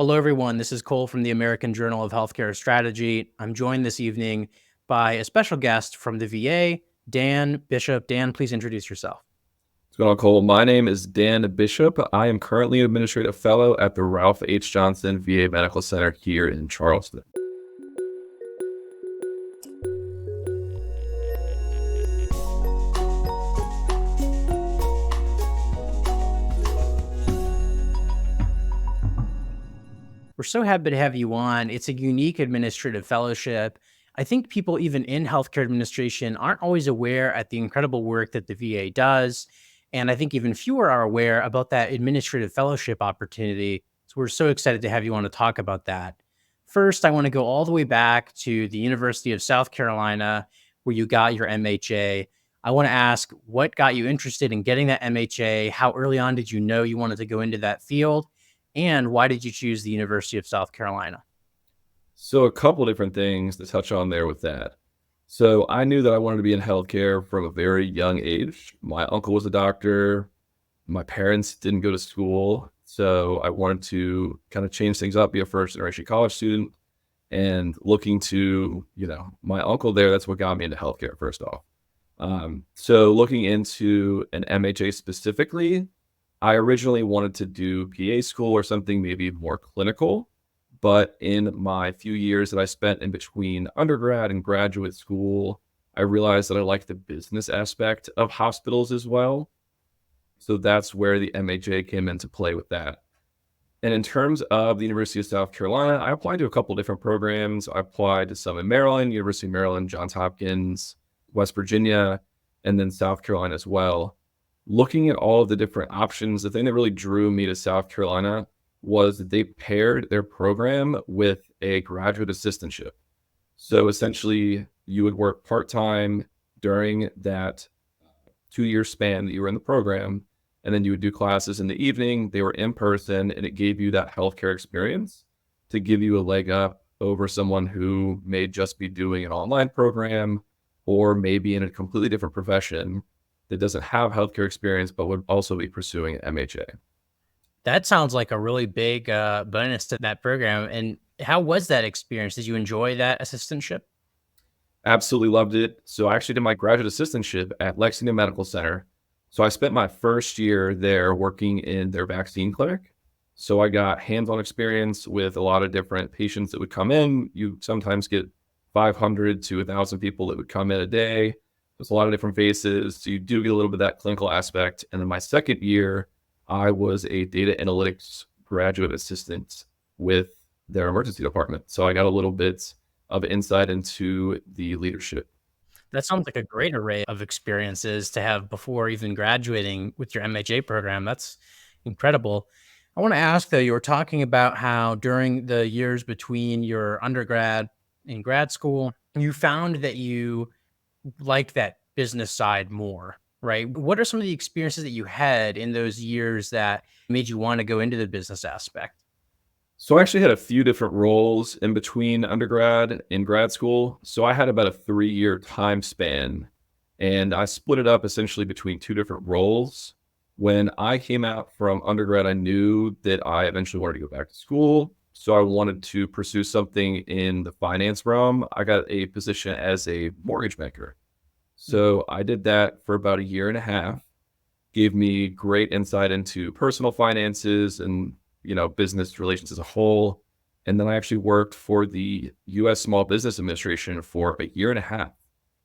Hello, everyone. This is Cole from the American Journal of Healthcare Strategy. I'm joined this evening by a special guest from the VA, Dan Bishop. Dan, please introduce yourself. What's going on, Cole? My name is Dan Bishop. I am currently an administrative fellow at the Ralph H. Johnson VA Medical Center here in Charleston. We're so happy to have you on. It's a unique administrative fellowship. I think people, even in healthcare administration, aren't always aware at the incredible work that the VA does. And I think even fewer are aware about that administrative fellowship opportunity. So we're so excited to have you on to talk about that. First, I want to go all the way back to the University of South Carolina, where you got your MHA. I want to ask what got you interested in getting that MHA? How early on did you know you wanted to go into that field? And why did you choose the University of South Carolina? So, a couple different things to touch on there with that. So, I knew that I wanted to be in healthcare from a very young age. My uncle was a doctor. My parents didn't go to school. So, I wanted to kind of change things up, be a first generation college student. And looking to, my uncle there, that's what got me into healthcare, first off. So, looking into an MHA specifically, I originally wanted to do PA school or something maybe more clinical, but in my few years that I spent in between undergrad and graduate school, I realized that I liked the business aspect of hospitals as well. So that's where the MHA came into play with that. And in terms of the University of South Carolina, I applied to a couple different programs. I applied to some in Maryland, University of Maryland, Johns Hopkins, West Virginia, and then South Carolina as well. Looking at all of the different options, the thing that really drew me to South Carolina was that they paired their program with a graduate assistantship. So essentially, you would work part-time during that 2-year span that you were in the program, and then you would do classes in the evening. They were in person, and it gave you that healthcare experience to give you a leg up over someone who may just be doing an online program or maybe in a completely different profession that doesn't have healthcare experience, but would also be pursuing an MHA. That sounds like a really big bonus to that program. And how was that experience? Did you enjoy that assistantship? Absolutely loved it. So I actually did my graduate assistantship at Lexington Medical Center. So I spent my first year there working in their vaccine clinic. So I got hands-on experience with a lot of different patients that would come in. You sometimes get 500 to 1,000 people that would come in a day. There's a lot of different faces. So you do get a little bit of that clinical aspect. And then my second year, I was a data analytics graduate assistant with their emergency department. So I got a little bit of insight into the leadership. That sounds like a great array of experiences to have before even graduating with your MHA program. That's incredible. I want to ask though, you were talking about how during the years between your undergrad and grad school, you found that you liked that business side more, right? What are some of the experiences that you had in those years that made you want to go into the business aspect? So I actually had a few different roles in between undergrad and grad school. So I had about a 3-year time span, and I split it up essentially between two different roles. When I came out from undergrad, I knew that I eventually wanted to go back to school. So I wanted to pursue something in the finance realm. I got a position as a mortgage banker. So I did that for about a year and a half, gave me great insight into personal finances and, business relations as a whole. And then I actually worked for the US Small Business Administration for a year and a half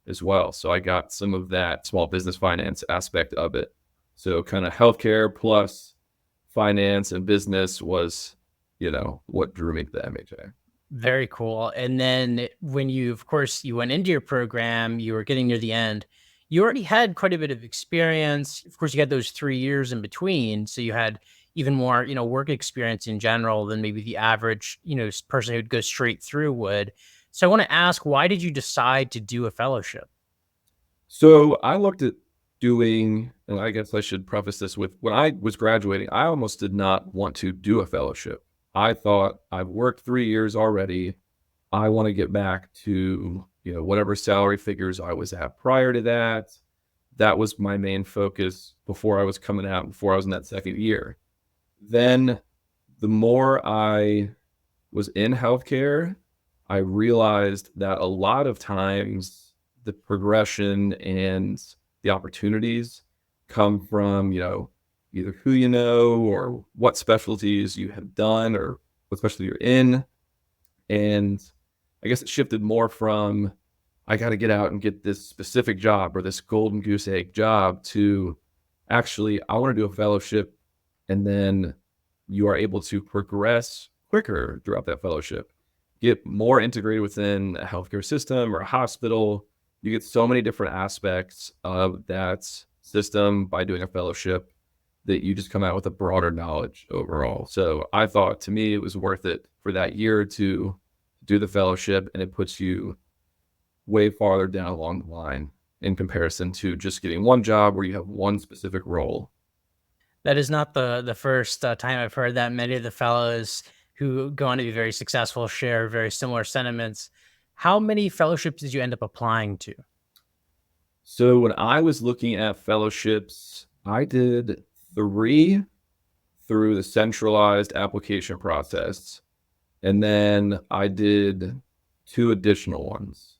as well. So I got some of that small business finance aspect of it. So kind of healthcare plus finance and business was, what drew me to the MHA. Very cool. And then when you, of course, you went into your program, you were getting near the end, you already had quite a bit of experience. Of course, you had those 3 years in between. So you had even more, work experience in general than maybe the average, person who'd go straight through would. So I want to ask, why did you decide to do a fellowship? So I looked at doing, and I guess I should preface this with when I was graduating, I almost did not want to do a fellowship. I thought I've worked 3 years already. I want to get back to, whatever salary figures I was at prior to that. That was my main focus before I was coming out, before I was in that second year. Then The more I was in healthcare, I realized that a lot of times the progression and the opportunities come from, either who you know or what specialties you have done or what specialty you're in. And I guess it shifted more from I got to get out and get this specific job or this golden goose egg job to actually, I want to do a fellowship. And then you are able to progress quicker throughout that fellowship, get more integrated within a healthcare system or a hospital. You get so many different aspects of that system by doing a fellowship that you just come out with a broader knowledge overall. So I thought to me, it was worth it for that year to do the fellowship, and it puts you way farther down along the line in comparison to just getting one job where you have one specific role. That is not the first time I've heard that. Many of the fellows who go on to be very successful share very similar sentiments. How many fellowships did you end up applying to? So when I was looking at fellowships, I did 3 through the centralized application process. And then I did 2 additional ones.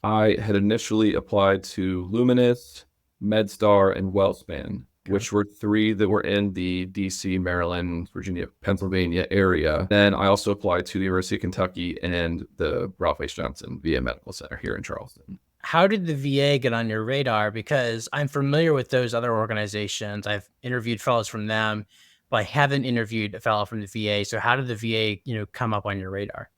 I had initially applied to Luminous, MedStar, and WellSpan, which were 3 that were in the DC, Maryland, Virginia, Pennsylvania area. Then I also applied to the University of Kentucky and the Ralph H. Johnson VA Medical Center here in Charleston. How did the VA get on your radar? Because I'm familiar with those other organizations. I've interviewed fellows from them, but I haven't interviewed a fellow from the VA. So how did the VA, come up on your radar?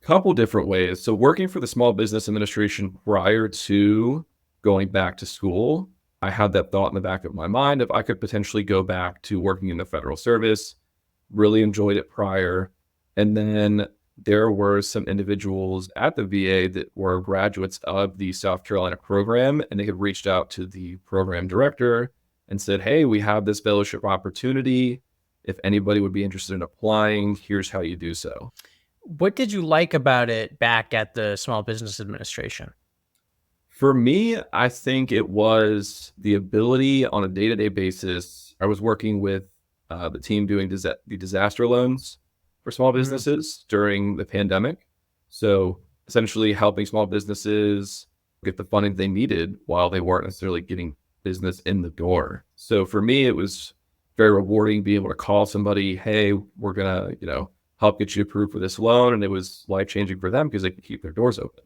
Couple different ways. So working for the Small Business Administration prior to going back to school, I had that thought in the back of my mind if I could potentially go back to working in the federal service. Really enjoyed it prior. And then there were some individuals at the VA that were graduates of the South Carolina program, and they had reached out to the program director and said, "Hey, we have this fellowship opportunity. If anybody would be interested in applying, here's how you do so." What did you like about it back at the Small Business Administration? For me, I think it was the ability on a day-to-day basis. I was working with the team doing the disaster loans for small Mhm. businesses during the pandemic. So essentially helping small businesses get the funding they needed while they weren't necessarily getting business in the door. So for me, it was very rewarding being able to call somebody, "Hey, we're gonna, help get you approved for this loan." And it was life-changing for them because they could keep their doors open.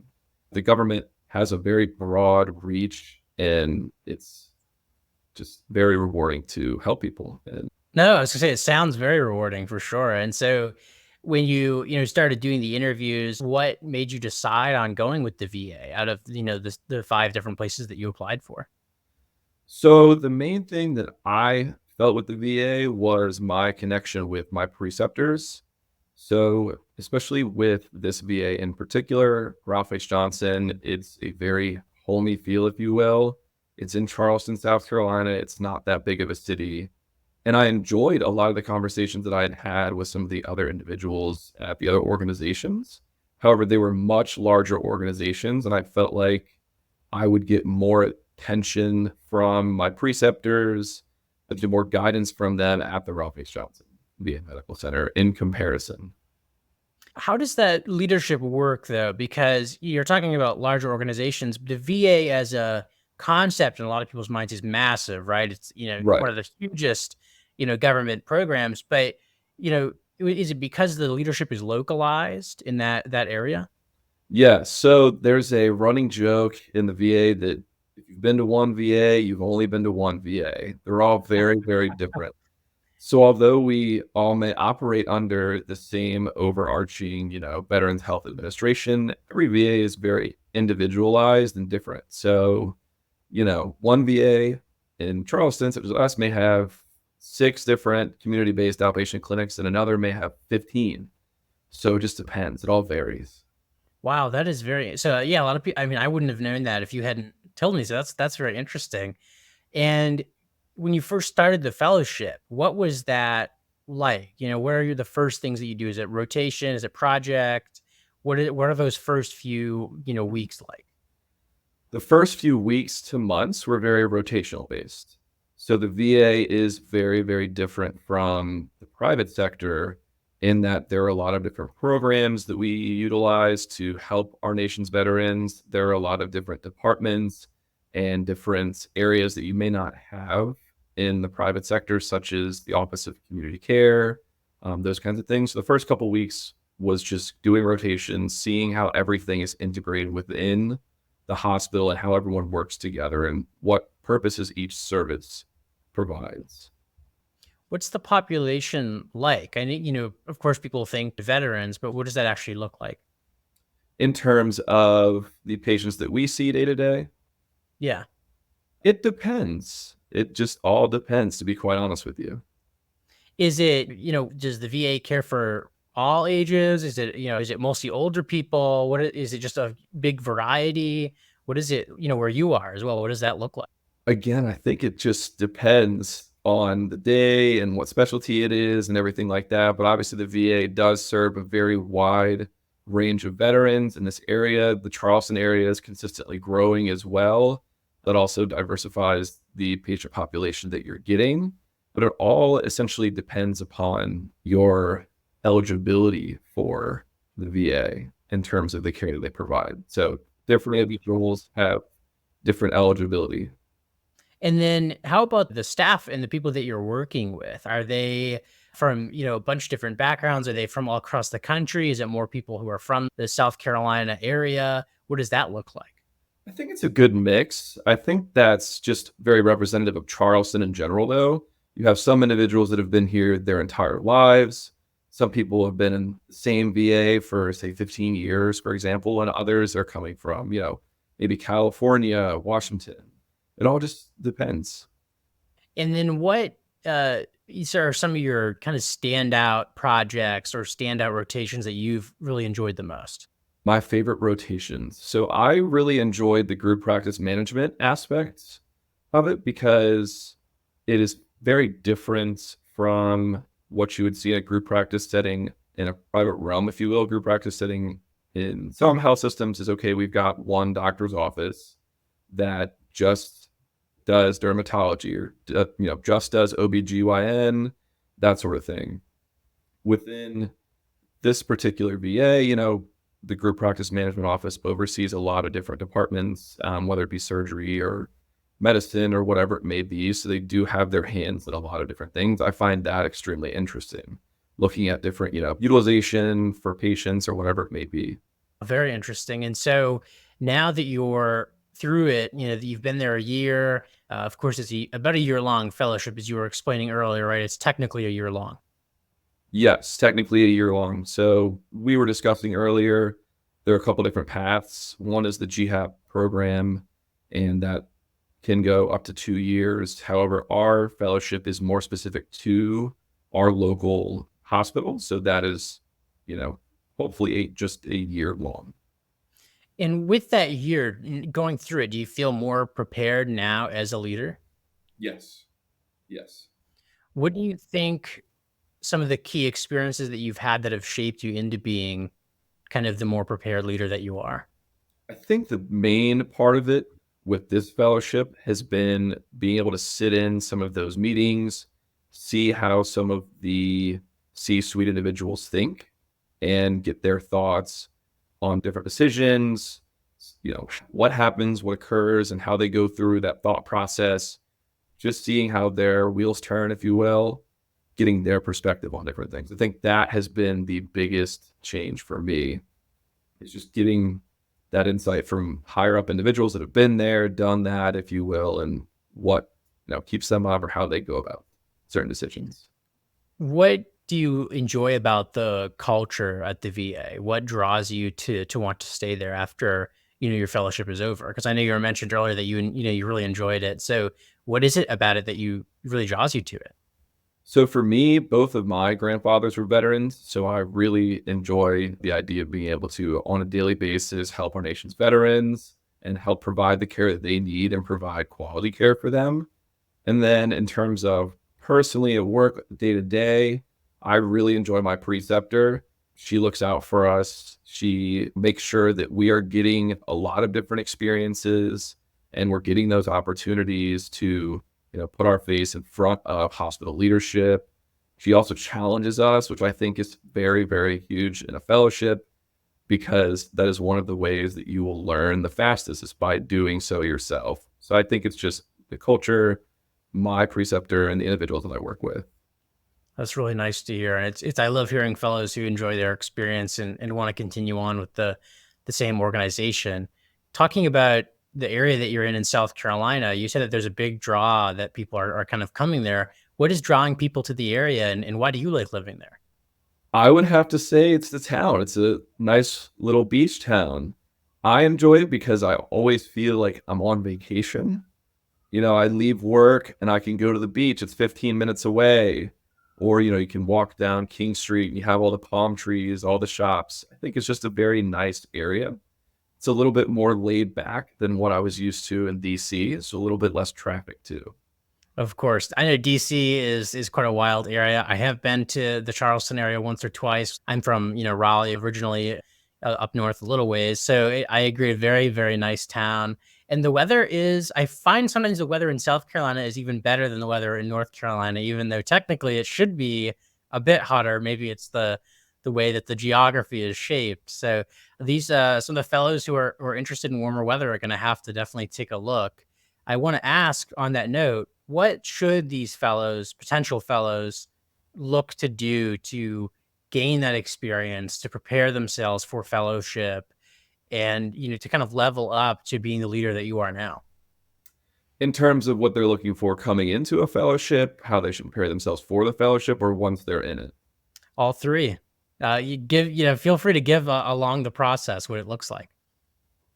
The government has a very broad reach, and it's just very rewarding to help people. And No, I was gonna say it sounds very rewarding for sure. And so when you started doing the interviews, what made you decide on going with the VA out of, the 5 different places that you applied for? so the main thing that I felt with the VA was my connection with my preceptors. So especially with this VA in particular, Ralph H. Johnson, it's a very homey feel, if you will. It's in Charleston, South Carolina. It's not that big of a city. And I enjoyed a lot of the conversations that I had had with some of the other individuals at the other organizations. However, they were much larger organizations, and I felt like I would get more attention from my preceptors, and more guidance from them at the Ralph H. Johnson VA Medical Center in comparison. How does that leadership work though? Because you're talking about larger organizations. The VA as a concept in a lot of people's minds is massive, right? It's, Right. one of the hugest, government programs, but, is it because the leadership is localized in that area? Yeah. So there's a running joke in the VA that if you've been to one VA, you've only been to one VA. They're all very, very different. So although we all may operate under the same overarching, Veterans Health Administration, every VA is very individualized and different. So, one VA in Charleston, such as us, may have 6 different community-based outpatient clinics, and another may have 15. So it just depends. It all varies. Wow, that is very so. Yeah, a lot of people. I mean, I wouldn't have known that if you hadn't told me. So that's very interesting. And when you first started the fellowship, what was that like? Where are the first things that you do? Is it rotation? Is it project? What are those first few weeks like? The first few weeks to months were very rotational based. So the VA is very, very different from the private sector in that there are a lot of different programs that we utilize to help our nation's veterans. There are a lot of different departments and different areas that you may not have in the private sector, such as the Office of Community Care, those kinds of things. So the first couple weeks was just doing rotations, seeing how everything is integrated within the hospital and how everyone works together and what purposes each service provides. What's the population like? I think, of course, people think veterans, but what does that actually look like? In terms of the patients that we see day to day, Yeah. it depends. It just all depends, to be quite honest with you. Is it, does the VA care for all ages? Is it mostly older people? Is it just a big variety? What is it, where you are as well? What does that look like? Again, I think it just depends on the day and what specialty it is and everything like that. But obviously, the VA does serve a very wide range of veterans in this area. The Charleston area is consistently growing as well. That also diversifies the patient population that you're getting. But it all essentially depends upon your eligibility for the VA in terms of the care that they provide. So different individuals have different eligibility. And then how about the staff and the people that you're working with? Are they from, a bunch of different backgrounds? Are they from all across the country? Is it more people who are from the South Carolina area? What does that look like? I think it's a good mix. I think that's just very representative of Charleston in general, though. You have some individuals that have been here their entire lives. Some people have been in the same VA for, say, 15 years, for example, and others are coming from, maybe California, Washington. It all just depends. And then what these are some of your kind of standout projects or standout rotations that you've really enjoyed the most? My favorite rotations. So I really enjoyed the group practice management aspects of it because it is very different from what you would see in a group practice setting in a private realm, if you will. Group practice setting in some health systems is okay. We've got one doctor's office that just does dermatology or, just does OBGYN, that sort of thing. Within this particular VA, the group practice management office oversees a lot of different departments, whether it be surgery or medicine or whatever it may be. So they do have their hands in a lot of different things. I find that extremely interesting, looking at different, utilization for patients or whatever it may be. Very interesting. And so now that you're through it, that you've been there a year, of course, it's about a year long fellowship, as you were explaining earlier, right? It's technically a year long. Yes, technically a year long. So we were discussing earlier, there are a couple different paths. One is the GHAP program, and that can go up to 2 years. However, our fellowship is more specific to our local hospital. So that is, hopefully just a year long. And with that year going through it, do you feel more prepared now as a leader? Yes. Yes. What do you think some of the key experiences that you've had that have shaped you into being kind of the more prepared leader that you are? I think the main part of it with this fellowship has been being able to sit in some of those meetings, see how some of the C-suite individuals think, and get their thoughts on different decisions, what happens, what occurs, and how they go through that thought process. Just seeing how their wheels turn, if you will, getting their perspective on different things. I think that has been the biggest change for me, is just getting that insight from higher up individuals that have been there, done that, if you will, and what keeps them up or how they go about certain decisions. What do you enjoy about the culture at the VA? What draws you to want to stay there after your fellowship is over? Because I know you mentioned earlier that you really enjoyed it. So what is it about it that you really draws you to it? So for me, both of my grandfathers were veterans, so I really enjoy the idea of being able to, on a daily basis, help our nation's veterans and help provide the care that they need and provide quality care for them. And then in terms of personally at work, day to day, I really enjoy my preceptor. She looks out for us. She makes sure that we are getting a lot of different experiences and we're getting those opportunities to put our face in front of hospital leadership She also challenges us, which I think is very, very huge in a fellowship, because that is one of the ways that you will learn the fastest is by doing so yourself. So I think it's just the culture, my preceptor, and the individuals that I work with. That's really nice to hear. And it's I love hearing fellows who enjoy their experience and want to continue on with the same organization. Talking about the area that you're in South Carolina, you said that there's a big draw that people are kind of coming there. What is drawing people to the area and why do you like living there? I would have to say it's the town. It's a nice little beach town. I enjoy it because I always feel like I'm on vacation. I leave work and I can go to the beach. It's 15 minutes away. Or, you can walk down King Street and you have all the palm trees, all the shops. I think it's just a very nice area. It's a little bit more laid back than what I was used to in DC. So a little bit less traffic too. Of course. I know DC is quite a wild area. I have been to the Charleston area once or twice. I'm from, Raleigh originally, up north a little ways. So I agree, a very, very nice town. And the weather is, I find sometimes the weather in South Carolina is even better than the weather in North Carolina, even though technically it should be a bit hotter. Maybe it's the way that the geography is shaped. So these some of the fellows who are interested in warmer weather are going to have to definitely take a look. I want to ask on that note, what should these fellows, potential fellows, look to do to gain that experience, to prepare themselves for fellowship and, to kind of level up to being the leader that you are now? In terms of what they're looking for coming into a fellowship, how they should prepare themselves for the fellowship, or once they're in it. All three. Feel free to give along the process what it looks like.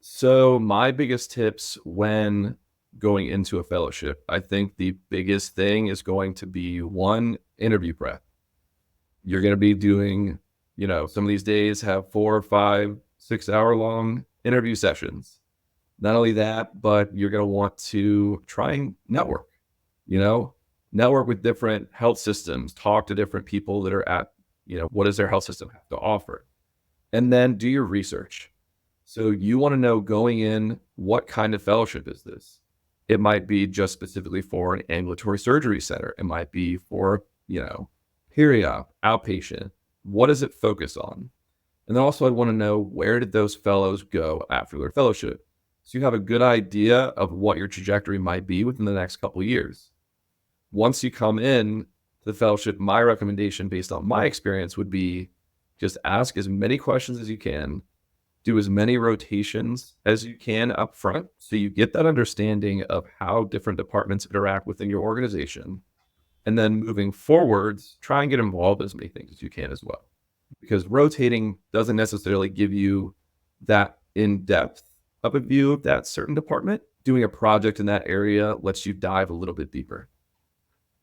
So, my biggest tips when going into a fellowship, I think the biggest thing is going to be one, interview prep. You're going to be doing, some of these days have 4 or 5, 6 hour long interview sessions. Not only that, but you're going to want to try and you know, network with different health systems, talk to different people that are at, what does their health system have to offer? And then do your research. So you want to know going in, what kind of fellowship is this? It might be just specifically for an ambulatory surgery center. It might be for, peri-op, outpatient. What does it focus on? And then also I'd want to know, where did those fellows go after their fellowship? So you have a good idea of what your trajectory might be within the next couple of years. Once you come in to the fellowship, my recommendation based on my experience would be just ask as many questions as you can, do as many rotations as you can up front so you get that understanding of how different departments interact within your organization. And then moving forwards, try and get involved in as many things as you can as well. Because rotating doesn't necessarily give you that in-depth of a view of that certain department. Doing a project in that area lets you dive a little bit deeper.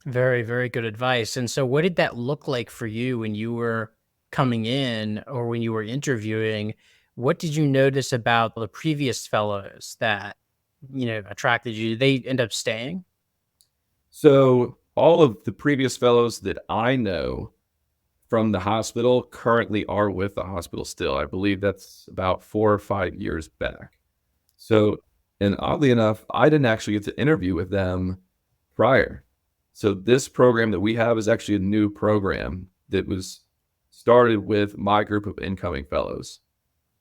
Very, very good advice. And so what did that look like for you when you were coming in or when you were interviewing? What did you notice about the previous fellows that, attracted you? Did they end up staying? So all of the previous fellows that I know from the hospital currently are with the hospital still. I believe that's about 4 or 5 years back. So, and oddly enough, I didn't actually get to interview with them prior. So this program that we have is actually a new program that was started with my group of incoming fellows.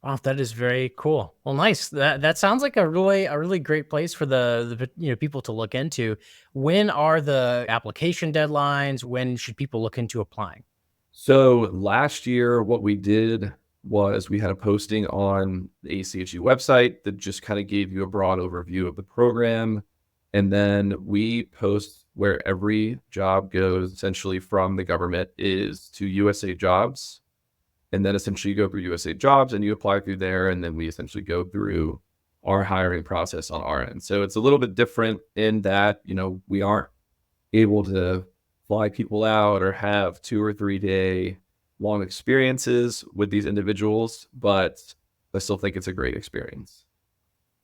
Wow, that is very cool. Well, nice. That sounds like a really great place for the people to look into. When are the application deadlines? When should people look into applying? So last year, what we did was we had a posting on the ACHU website that just kind of gave you a broad overview of the program. And then we post where every job goes essentially from the government is to USA Jobs. And then essentially you go through USA Jobs and you apply through there. And then we essentially go through our hiring process on our end. So it's a little bit different in that, we aren't able to fly people out or have 2 or 3 day long experiences with these individuals, but I still think it's a great experience.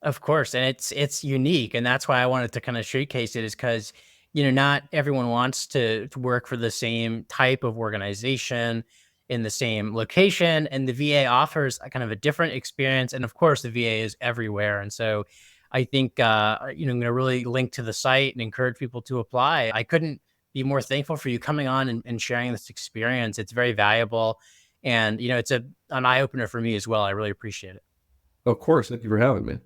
Of course, and it's unique, and that's why I wanted to kind of showcase it, is because not everyone wants to work for the same type of organization in the same location, and the VA offers a kind of a different experience, and of course, the VA is everywhere, and so I think I'm going to really link to the site and encourage people to apply. I couldn't be more thankful for you coming on and sharing this experience. It's very valuable. And, it's an eye opener for me as well. I really appreciate it. Of course. Thank you for having me.